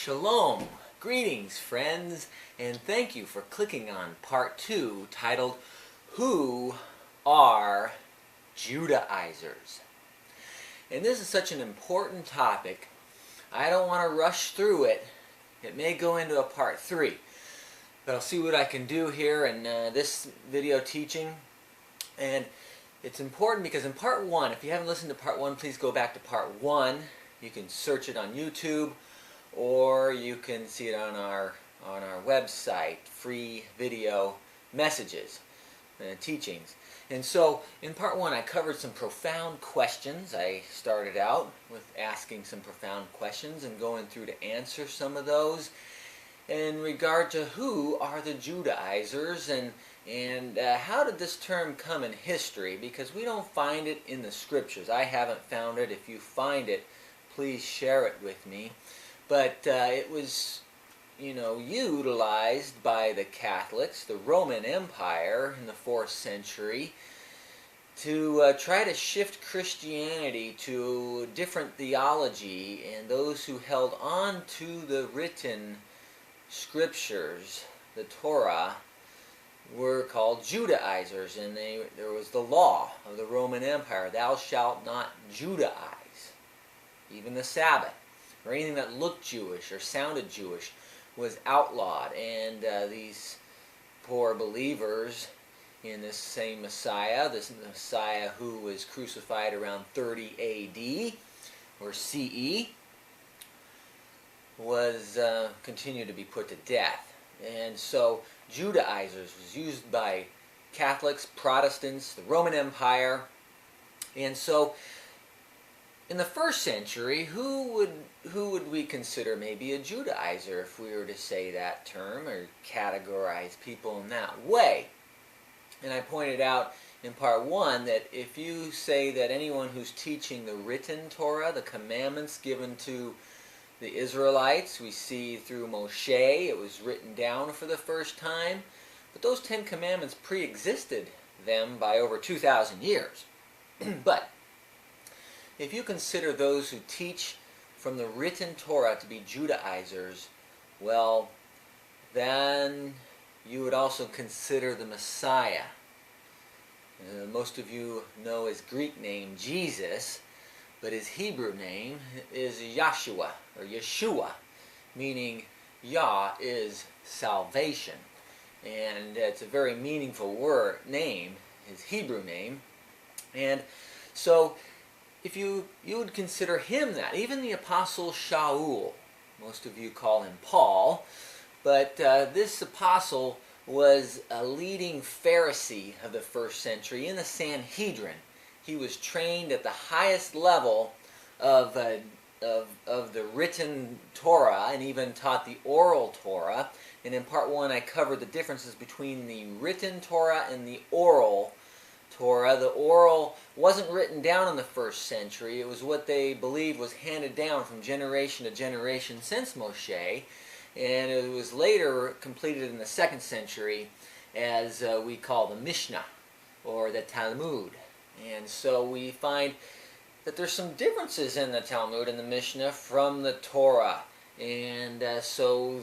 Shalom, greetings friends, and thank you for clicking on part 2 titled, Who Are Judaizers? And this is such an important topic, I don't want to rush through it. It may go into a part 3, but I'll see what I can do here in this video teaching. And it's important because in part 1, if you haven't listened to part 1, please go back to part 1. You can search it on YouTube, or you can see it on our website, free video messages and teachings. And so in part 1 I covered some profound questions. I started out with asking some profound questions and going through to answer some of those in regard to who are the Judaizers and how did this term come in history, because we don't find it in the scriptures. I haven't found it. If you find it, please share it with me. But it was, utilized by the Catholics, the Roman Empire in the 4th century, to try to shift Christianity to different theology, and those who held on to the written scriptures, the Torah, were called Judaizers, and there was the law of the Roman Empire, thou shalt not Judaize. Even the Sabbath, or anything that looked Jewish or sounded Jewish, was outlawed. And these poor believers in this same Messiah, this Messiah who was crucified around 30 A.D. or CE, was continued to be put to death. And so Judaizers was used by Catholics, Protestants, the Roman Empire. And so in the 1st century, who would we consider maybe a Judaizer, if we were to say that term or categorize people in that way? And I pointed out in part 1 that if you say that anyone who's teaching the written Torah, the commandments given to the Israelites, we see through Moshe, it was written down for the first time, but those 10 commandments pre-existed them by over 2,000 years. But if you consider those who teach from the written Torah to be Judaizers, well, then you would also consider the Messiah. Most of you know his Greek name, Jesus, but his Hebrew name is Yahshua, or Yeshua, meaning Yah is salvation. And it's a very meaningful name, his Hebrew name. And so if you would consider him that. Even the Apostle Shaul, most of you call him Paul, but this apostle was a leading Pharisee of the 1st century in the Sanhedrin. He was trained at the highest level of the written Torah, and even taught the oral Torah. And in part 1 I covered the differences between the written Torah and the oral Torah. The oral wasn't written down in the 1st century. It was what they believed was handed down from generation to generation since Moshe, and it was later completed in the 2nd century as we call the Mishnah or the Talmud. And so we find that there's some differences in the Talmud and the Mishnah from the Torah, and so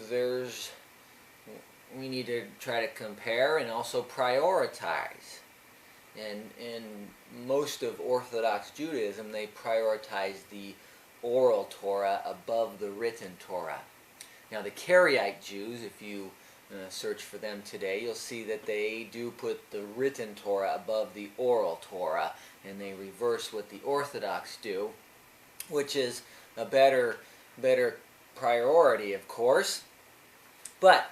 we need to try to compare and also prioritize. And in most of Orthodox Judaism, they prioritize the oral Torah above the written Torah. Now the Karaite Jews, if you search for them today, you'll see that they do put the written Torah above the oral Torah, and they reverse what the Orthodox do, which is a better priority, of course. But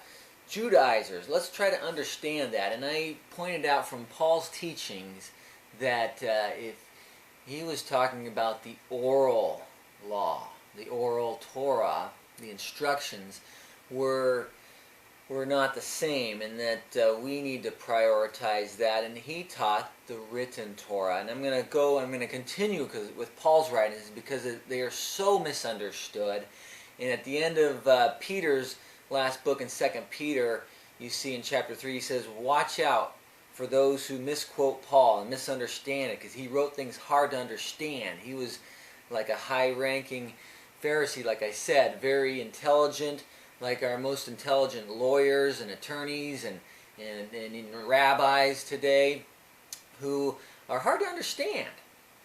Judaizers, let's try to understand that. And I pointed out from Paul's teachings that if he was talking about the oral law, the oral Torah, the instructions were not the same, and that we need to prioritize that. And he taught the written Torah. And I'm going to continue with Paul's writings because they are so misunderstood. And at the end of Peter's last book in 2 Peter, you see in chapter 3, he says, watch out for those who misquote Paul and misunderstand it, because he wrote things hard to understand. He was like a high-ranking Pharisee, like I said, very intelligent, like our most intelligent lawyers and attorneys and rabbis today, who are hard to understand.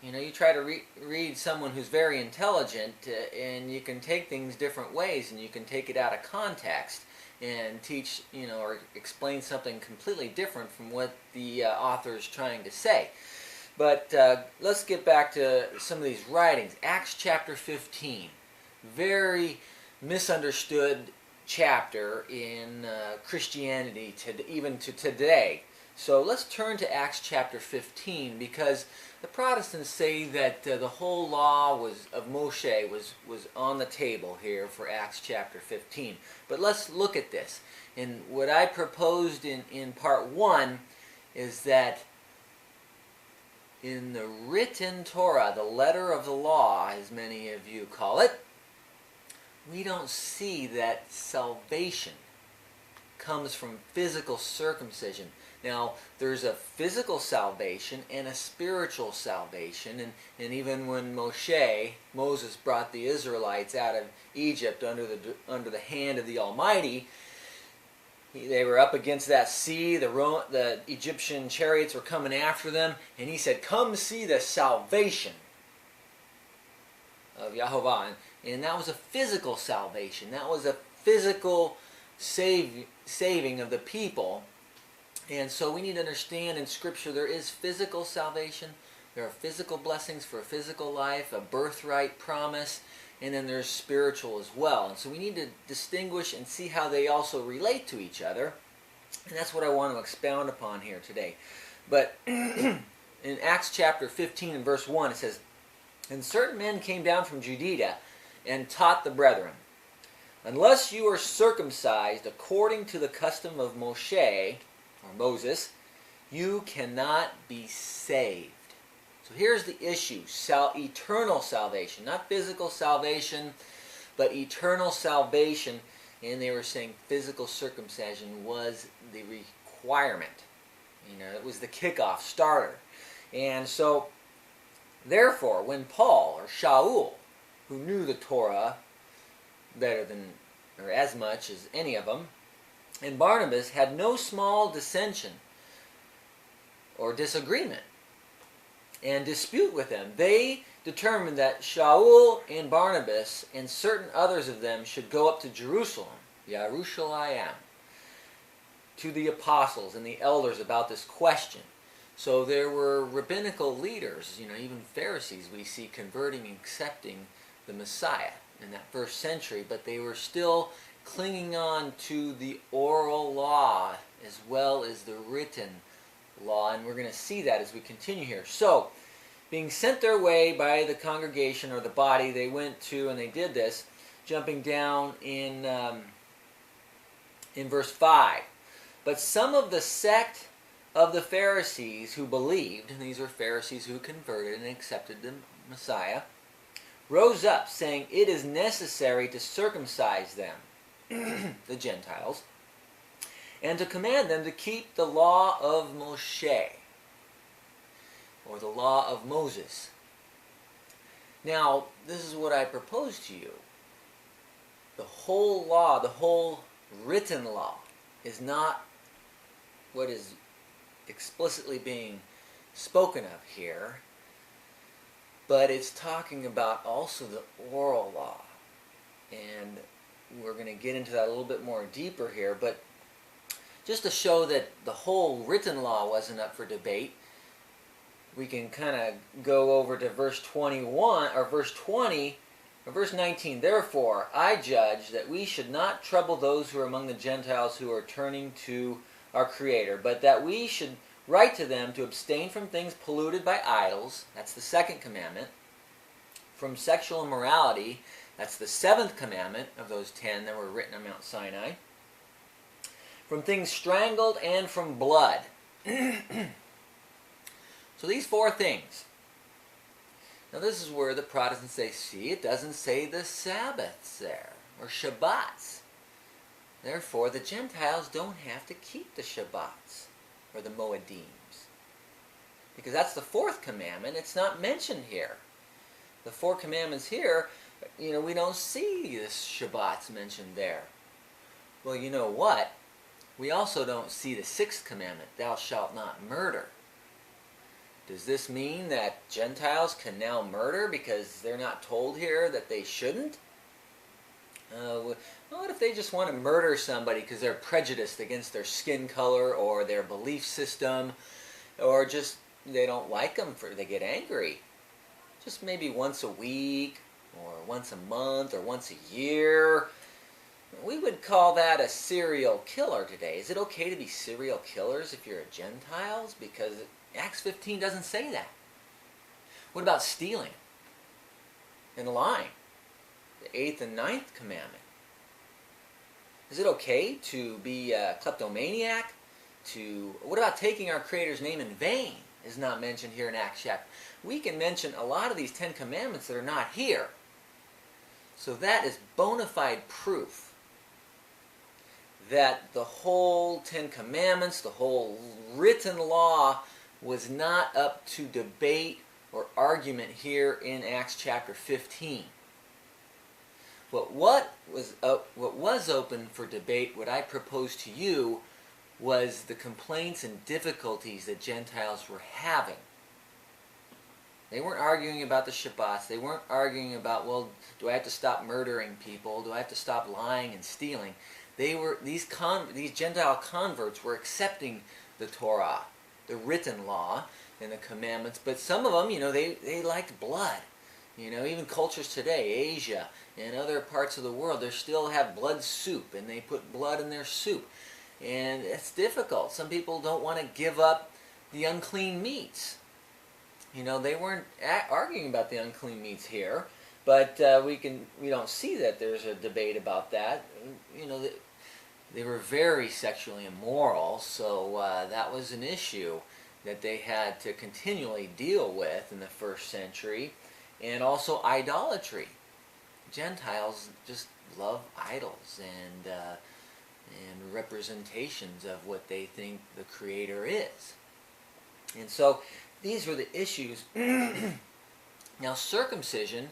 You know, you try to read someone who's very intelligent, and you can take things different ways, and you can take it out of context and teach, you know, or explain something completely different from what the author is trying to say. But let's get back to some of these writings. Acts chapter 15, very misunderstood chapter in Christianity, even to today. So let's turn to Acts chapter 15, because the Protestants say that the whole law of Moshe was on the table here for Acts chapter 15. But let's look at this. And what I proposed in part 1 is that in the written Torah, the letter of the law, as many of you call it, we don't see that salvation comes from physical circumcision. Now, there's a physical salvation and a spiritual salvation, and even when Moses brought the Israelites out of Egypt under the hand of the Almighty, they were up against that sea, the Egyptian chariots were coming after them, and he said, "Come see the salvation of Yahovah." And that was a physical salvation. That was a physical saving of the people. And so we need to understand in Scripture there is physical salvation. There are physical blessings for a physical life, a birthright promise, and then there's spiritual as well. And so we need to distinguish and see how they also relate to each other. And that's what I want to expound upon here today. But in Acts chapter 15 and verse 1 it says, "And certain men came down from Judea and taught the brethren, unless you are circumcised according to the custom of Moshe," or Moses, "you cannot be saved." So here's the issue. Eternal salvation. Not physical salvation, but eternal salvation. And they were saying physical circumcision was the requirement. You know, it was the kickoff starter. And so, therefore, when Paul, or Shaul, who knew the Torah better than, or as much as any of them, and Barnabas had no small dissension or disagreement and dispute with them, they determined that Shaul and Barnabas and certain others of them should go up to Jerusalem, Yerushalayim, to the apostles and the elders about this question. So there were rabbinical leaders, you know, even Pharisees we see converting and accepting the Messiah in that first century, but they were still clinging on to the oral law as well as the written law, and we're going to see that as we continue here. So, being sent their way by the congregation or the body, they went to, and they did this, jumping down in verse 5. "But some of the sect of the Pharisees who believed," and these were Pharisees who converted and accepted the Messiah, "rose up, saying, 'It is necessary to circumcise them,'" the Gentiles, "and to command them to keep the law of Moshe," or the law of Moses. Now, this is what I propose to you. The whole law, the whole written law, is not what is explicitly being spoken of here, but it's talking about also the oral law. And we're going to get into that a little bit more deeper here, but just to show that the whole written law wasn't up for debate, we can kind of go over to verse 21, or verse 20, or verse 19. "Therefore, I judge that we should not trouble those who are among the Gentiles who are turning to our Creator, but that we should write to them to abstain from things polluted by idols," that's the second commandment, "from sexual immorality," that's the seventh commandment of those 10 that were written on Mount Sinai, "from things strangled, and from blood." So these 4 things. Now this is where the Protestants say, see, it doesn't say the Sabbaths there, or Shabbats. Therefore, the Gentiles don't have to keep the Shabbats, or the Moedims. Because that's the 4th commandment. It's not mentioned here. The 4 commandments here we don't see the Shabbats mentioned there. Well, you know what? We also don't see the sixth commandment, thou shalt not murder. Does this mean that Gentiles can now murder because they're not told here that they shouldn't? What if they just want to murder somebody because they're prejudiced against their skin color or their belief system, or just they don't like them, they get angry? Just maybe once a week, or once a month, or once a year. We would call that a serial killer today. Is it okay to be serial killers if you're a Gentiles? Because Acts 15 doesn't say that. What about stealing and lying? The 8th and 9th commandment. Is it okay to be a kleptomaniac? What about taking our Creator's name in vain? Is not mentioned here in Acts chapter. We can mention a lot of these 10 commandments that are not here. So that is bona fide proof that the whole 10 commandments, the whole written law, was not up to debate or argument here in Acts chapter 15. But what was open for debate, what I proposed to you, was the complaints and difficulties that Gentiles were having. They weren't arguing about the Shabbats. They weren't arguing about, well, do I have to stop murdering people? Do I have to stop lying and stealing? These Gentile converts were accepting the Torah, the written law, and the commandments. But some of them, they liked blood. Even cultures today, Asia and other parts of the world, they still have blood soup, and they put blood in their soup. And it's difficult. Some people don't want to give up the unclean meats. They weren't arguing about the unclean meats here, but we don't see that there's a debate about that. They were very sexually immoral, so that was an issue that they had to continually deal with in the first century. And also idolatry. Gentiles just love idols and representations of what they think the Creator is. And so these were the issues. Now circumcision,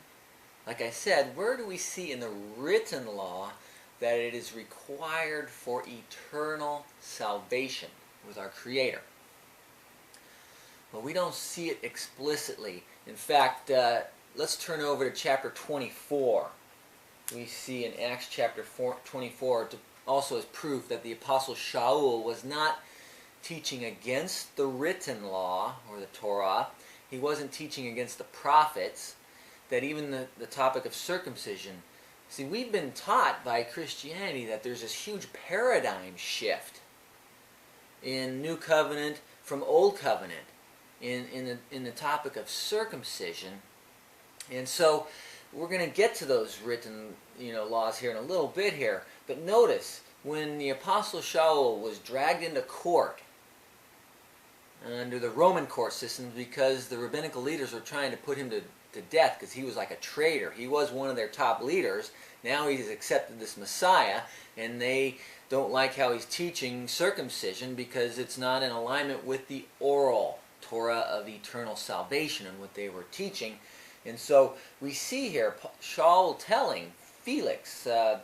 like I said, where do we see in the written law that it is required for eternal salvation with our Creator? Well, we don't see it explicitly. In fact, let's turn over to chapter 24. We see in Acts chapter 24, also as proof that the Apostle Shaul was not teaching against the written law, or the Torah. He wasn't teaching against the prophets, that even the topic of circumcision. See, we've been taught by Christianity that there's this huge paradigm shift in New Covenant from Old Covenant in the topic of circumcision. And so we're going to get to those written laws here in a little bit here. But notice, when the Apostle Shaul was dragged into court under the Roman court system, because the rabbinical leaders were trying to put him to death because he was like a traitor. He was one of their top leaders. Now he's accepted this Messiah, and they don't like how he's teaching circumcision because it's not in alignment with the oral Torah of eternal salvation and what they were teaching. And so we see here Shaul telling Felix, the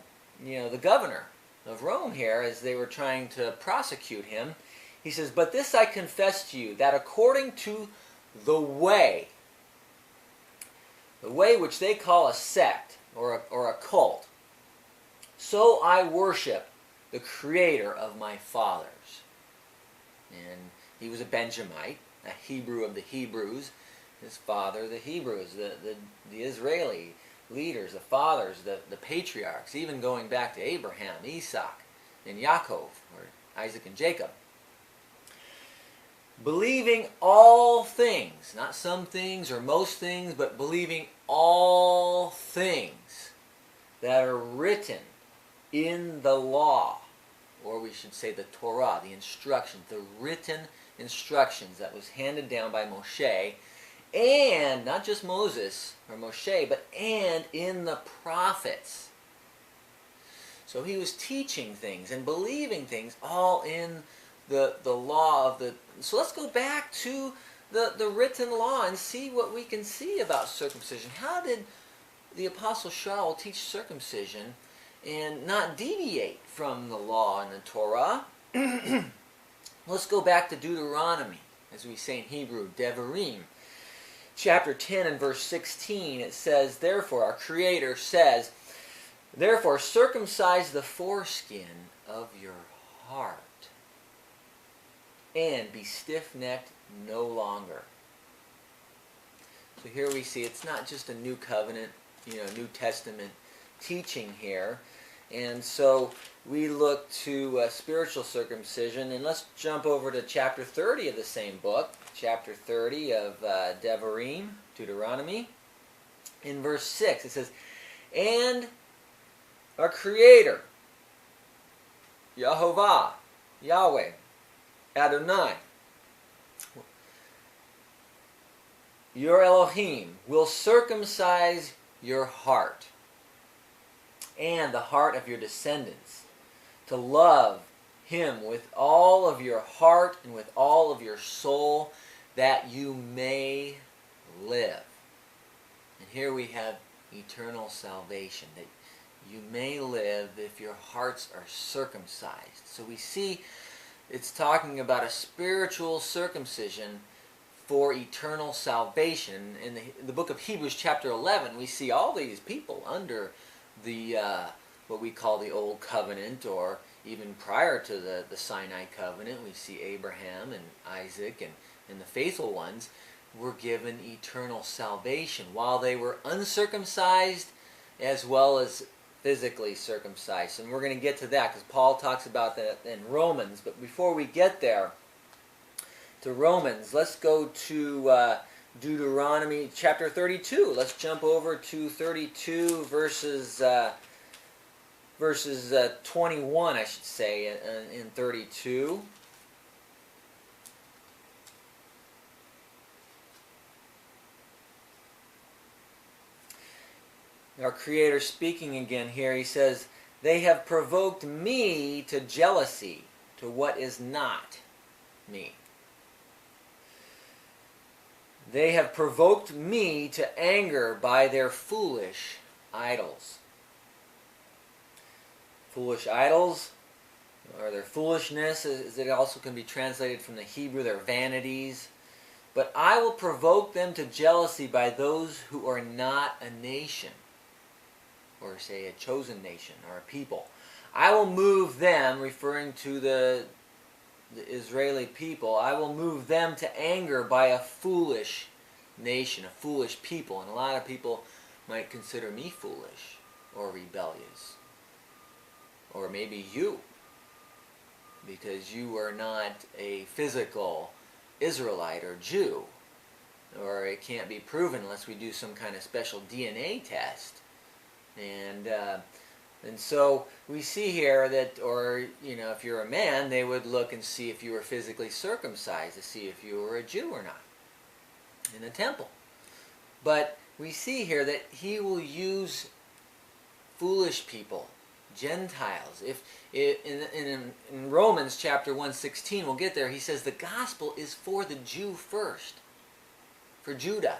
governor of Rome here, as they were trying to prosecute him, he says, "But this I confess to you, that according to the way which they call a sect or a cult, so I worship the Creator of my fathers." And he was a Benjamite, a Hebrew of the Hebrews. His father, the Hebrews, the Israeli leaders, the fathers, the patriarchs, even going back to Abraham, Isaac, and Yaakov, or Isaac and Jacob. Believing all things, not some things or most things, but believing all things that are written in the law, or we should say the Torah, the instructions, the written instructions that was handed down by Moshe, and not just Moses or Moshe, but and in the prophets. So he was teaching things and believing things all in the law of the... So let's go back to the written law and see what we can see about circumcision. How did the Apostle Shaul will teach circumcision and not deviate from the law and the Torah. Let's go back to Deuteronomy, as we say in Hebrew, Devarim. Chapter 10 and verse 16, it says, therefore, our Creator says, therefore, circumcise the foreskin of your heart, and be stiff-necked no longer. So here we see it's not just a new covenant, New Testament teaching here. And so we look to spiritual circumcision, and let's jump over to chapter 30 of the same book, chapter 30 of Devarim, Deuteronomy. In verse 6 it says, and our Creator, Yehovah, Yahweh, Adonai, your Elohim, will circumcise your heart and the heart of your descendants, to love Him with all of your heart and with all of your soul, that you may live. And here we have eternal salvation, that you may live if your hearts are circumcised. So we see it's talking about a spiritual circumcision for eternal salvation. In the book of Hebrews chapter 11, we see all these people under the what we call the Old Covenant, or even prior to the Sinai Covenant. We see Abraham and Isaac and the faithful ones were given eternal salvation while they were uncircumcised as well as physically circumcised. And we're going to get to that because Paul talks about that in Romans. But before we get there to Romans, let's go to Deuteronomy chapter 32. Let's jump over to 32 verses 21, I should say, in 32. Our Creator speaking again here, He says, they have provoked me to jealousy, to what is not me. They have provoked me to anger by their foolish idols. Foolish idols, or their foolishness, as it also can be translated from the Hebrew, their vanities. But I will provoke them to jealousy by those who are not a nation, or say a chosen nation, or a people. I will move them, referring to the Israeli people, I will move them to anger by a foolish nation, a foolish people. And a lot of people might consider me foolish or rebellious. Or maybe you, because you are not a physical Israelite or Jew. Or it can't be proven unless we do some kind of special DNA test. And so we see here that, or if you're a man, they would look and see if you were physically circumcised to see if you were a Jew or not in the temple. But we see here that He will use foolish people, Gentiles. In Romans chapter 1:16, we'll get there, he says the gospel is for the Jew first, for Judah,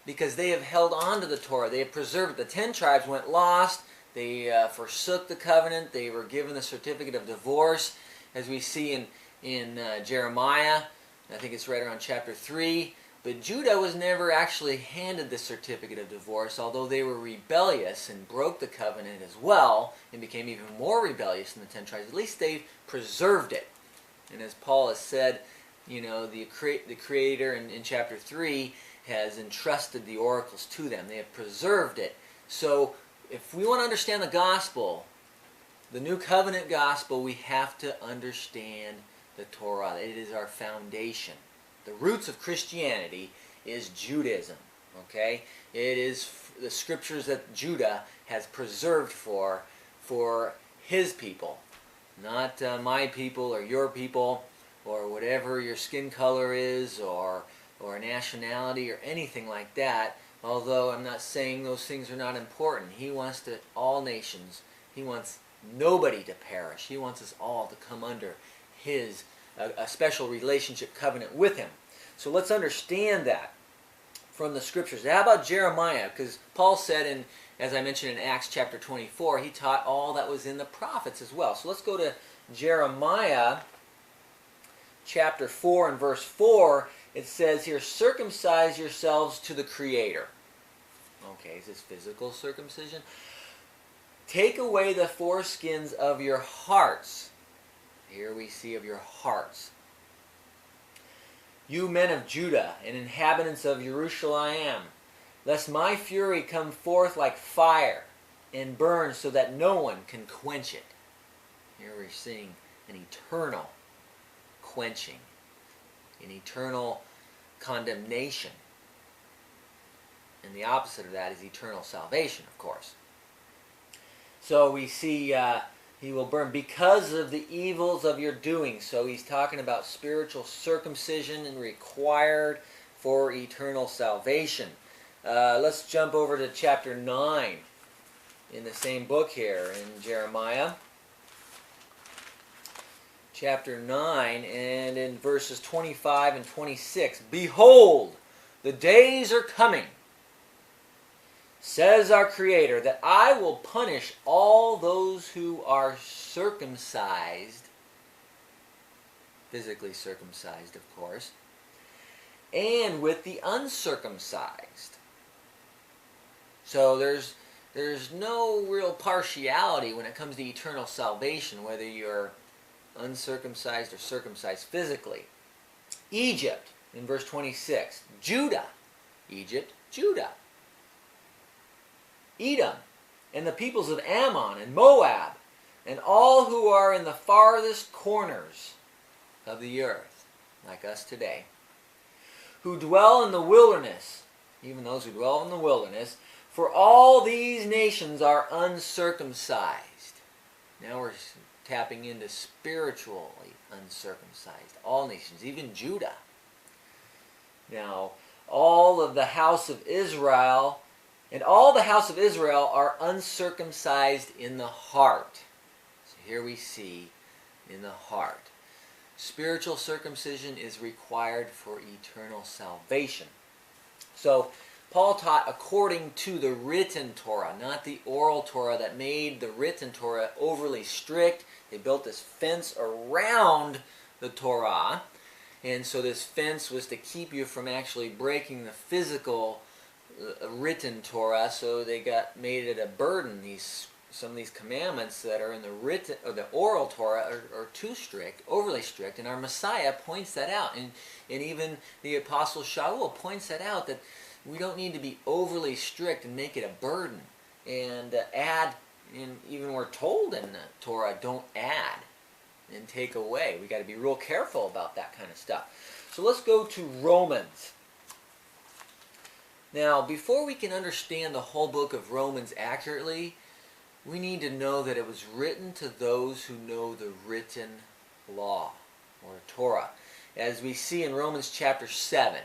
because they have held on to the Torah. They have preserved it. The 10 tribes went lost. They forsook the covenant. They were given the certificate of divorce, as we see in Jeremiah. I think it's right around chapter 3. But Judah was never actually handed the certificate of divorce, although they were rebellious and broke the covenant as well and became even more rebellious than the 10 tribes. At least they preserved it. And as Paul has said, the Creator in chapter 3 has entrusted the oracles to them. They have preserved it. So if we want to understand the gospel, the new covenant gospel, we have to understand the Torah. It is our foundation. The roots of Christianity is Judaism. Okay? It is the scriptures that Judah has preserved for his people. Not my people or your people or whatever your skin color is or nationality or anything like that. Although I'm not saying those things are not important. He wants all nations. He wants nobody to perish. He wants us all to come under a special relationship covenant with Him. So let's understand that. from the Scriptures. How about Jeremiah? Because Paul said, as I mentioned in Acts chapter 24, he taught all that was in the prophets as well. So let's go to Jeremiah chapter 4 and verse 4. It says here, circumcise yourselves to the Creator. Okay, is this physical circumcision? Take away the foreskins of your hearts. Here we see of your hearts. You men of Judah and inhabitants of Jerusalem, lest my fury come forth like fire and burn so that no one can quench it. Here we're seeing an eternal quenching, an eternal condemnation. And the opposite of that is eternal salvation, of course. So we see he will burn because of the evils of your doing. So he's talking about spiritual circumcision and required for eternal salvation. Let's jump over to chapter 9 in the same book here in Jeremiah. Chapter 9 and in verses 25 and 26. Behold, the days are coming, says our Creator, that I will punish all those who are circumcised, physically circumcised, of course, and with the uncircumcised. So there's no real partiality when it comes to eternal salvation, whether you're uncircumcised or circumcised physically. Egypt, in verse 26. Judah, Egypt, Judah. Edom, and the peoples of Ammon and Moab, and all who are in the farthest corners of the earth, like us today, who dwell in the wilderness, even those who dwell in the wilderness, for all these nations are uncircumcised. Now we're tapping into spiritually uncircumcised. All nations, even Judah. Now, all of the house of Israel, and all the house of Israel are uncircumcised in the heart. So here we see in the heart. Spiritual circumcision is required for eternal salvation. So Paul taught according to the written Torah, not the oral Torah that made the written Torah overly strict. They built this fence around the Torah. And so this fence was to keep you from actually breaking the physical written Torah, so they made it a burden. Some of these commandments that are in the written or the oral Torah are too strict, overly strict, and our Messiah points that out, and even the Apostle Shaul points that out, that we don't need to be overly strict and make it a burden and add. And even we're told in the Torah, don't add and take away. We got to be real careful about that kind of stuff. So let's go to Romans. Now, before we can understand the whole book of Romans accurately, we need to know that it was written to those who know the written law, or Torah. As we see in Romans chapter 7,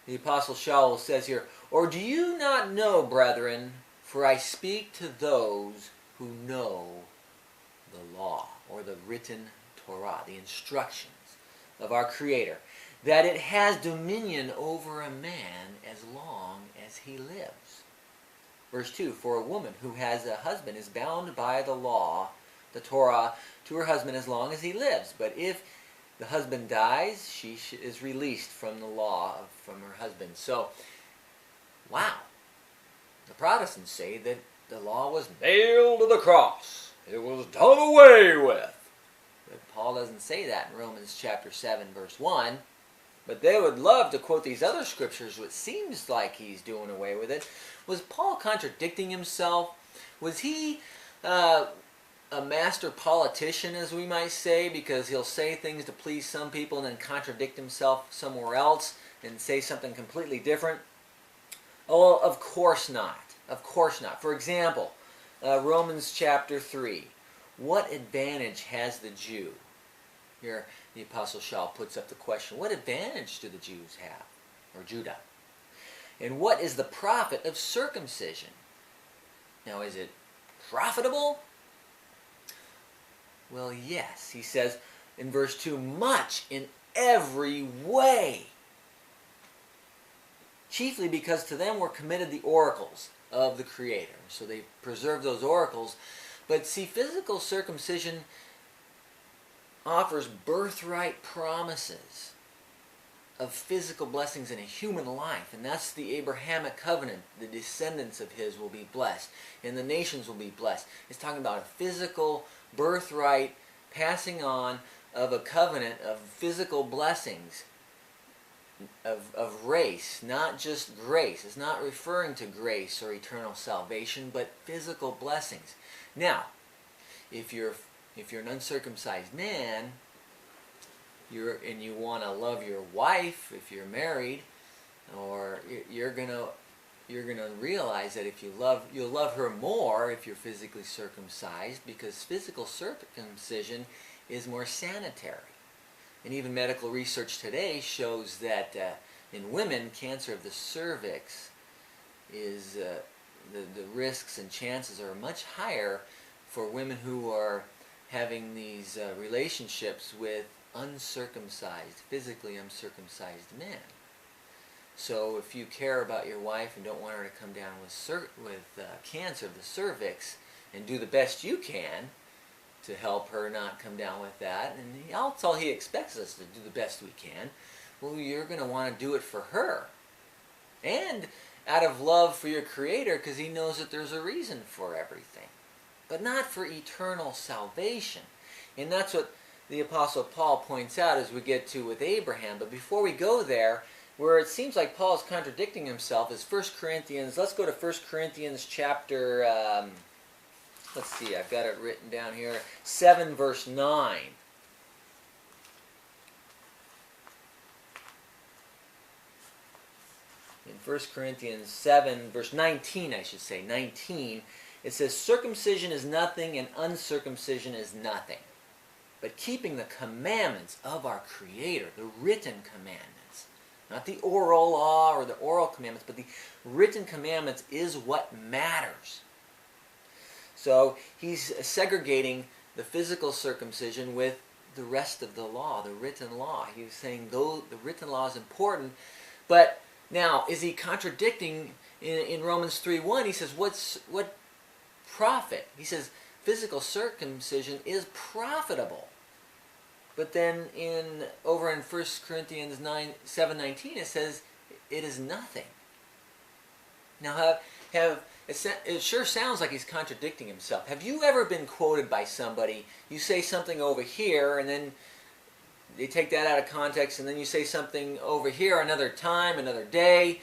the Apostle Shaul says here, or do you not know, brethren, for I speak to those who know the law, or the written Torah, the instructions of our Creator, that it has dominion over a man as long as he lives. Verse 2, for a woman who has a husband is bound by the law, the Torah, to her husband as long as he lives. But if the husband dies, she is released from the law from her husband. So, wow. The Protestants say that the law was nailed to the cross. It was done away with. But Paul doesn't say that in Romans chapter 7, verse 1. But they would love to quote these other scriptures, which seems like he's doing away with it. Was Paul contradicting himself? Was he a master politician, as we might say, because he'll say things to please some people and then contradict himself somewhere else and say something completely different? Oh, of course not. Of course not. For example, Romans chapter 3. What advantage has the Jew? Here, the Apostle Shaul puts up the question, what advantage do the Jews have, or Judah? And what is the profit of circumcision? Now, is it profitable? Well, yes. He says in verse 2, much in every way. chiefly because to them were committed the oracles of the Creator. So they preserved those oracles. But see, physical circumcision offers birthright promises of physical blessings in a human life, and that's the Abrahamic covenant. The descendants of his will be blessed, and the nations will be blessed. It's talking about a physical birthright passing on of a covenant of physical blessings, of race, not just grace. It's not referring to grace or eternal salvation, but physical blessings. Now, if you're an uncircumcised man, and you want to love your wife if you're married, or you're gonna realize that if you'll love her more if you're physically circumcised, because physical circumcision is more sanitary. And even medical research today shows that in women, cancer of the cervix is the risks and chances are much higher for women who are having these relationships with uncircumcised, physically uncircumcised men. So if you care about your wife and don't want her to come down with cancer of the cervix, and do the best you can to help her not come down with that, and that's all he expects us to do, the best we can, well, you're going to want to do it for her. And out of love for your Creator, because he knows that there's a reason for everything. But not for eternal salvation. And that's what the Apostle Paul points out as we get to with Abraham. But before we go there, where it seems like Paul is contradicting himself is 1 Corinthians. Let's go to 1 Corinthians chapter, let's see, I've got it written down here, 7 verse 9. In 1 Corinthians 7 verse 19, I should say, 19, it says, circumcision is nothing and uncircumcision is nothing, but keeping the commandments of our Creator, the written commandments, not the oral law or the oral commandments, but the written commandments is what matters. So he's segregating the physical circumcision with the rest of the law, the written law. He was saying, though the written law is important, but now, is he contradicting in Romans 3:1? He says, what profit? He says, physical circumcision is profitable. But then over in 1 Corinthians 7:19, it says, it is nothing. Now, it sure sounds like he's contradicting himself. Have you ever been quoted by somebody, you say something over here, and then they take that out of context, and then you say something over here another time, another day,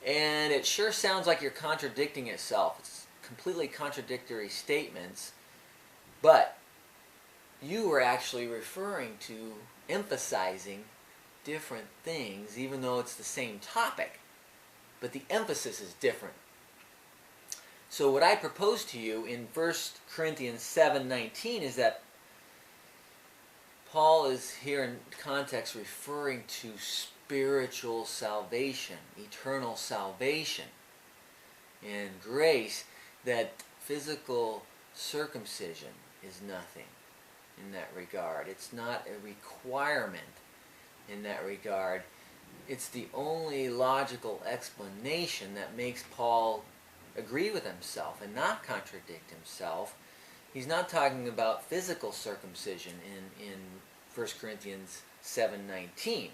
and it sure sounds like you're contradicting yourself. It's completely contradictory statements, but you were actually referring to emphasizing different things, even though it's the same topic, but the emphasis is different. So what I propose to you in 1 Corinthians 7:19 is that Paul is here in context referring to spiritual salvation, eternal salvation, and grace, that physical circumcision is nothing in that regard. It's not a requirement in that regard. It's the only logical explanation that makes Paul agree with himself and not contradict himself. He's not talking about physical circumcision in 1 Corinthians 7:19.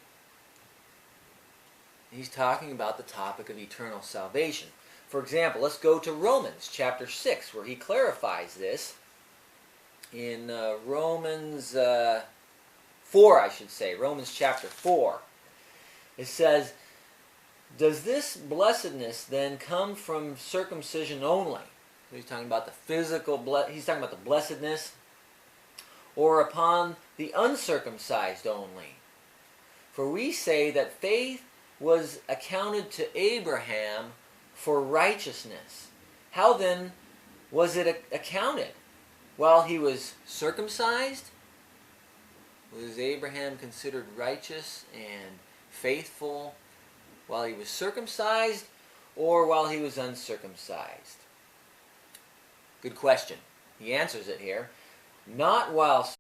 He's talking about the topic of eternal salvation. For example, let's go to Romans chapter 6, where he clarifies this. In Romans 4, I should say, Romans chapter 4, it says, does this blessedness then come from circumcision only? He's talking about the physical, he's talking about the blessedness, or upon the uncircumcised only. For we say that faith was accounted to Abraham for righteousness. How then was it accounted? While he was circumcised? Was Abraham considered righteous and faithful while he was circumcised, or while he was uncircumcised? Good question. He answers it here. Not while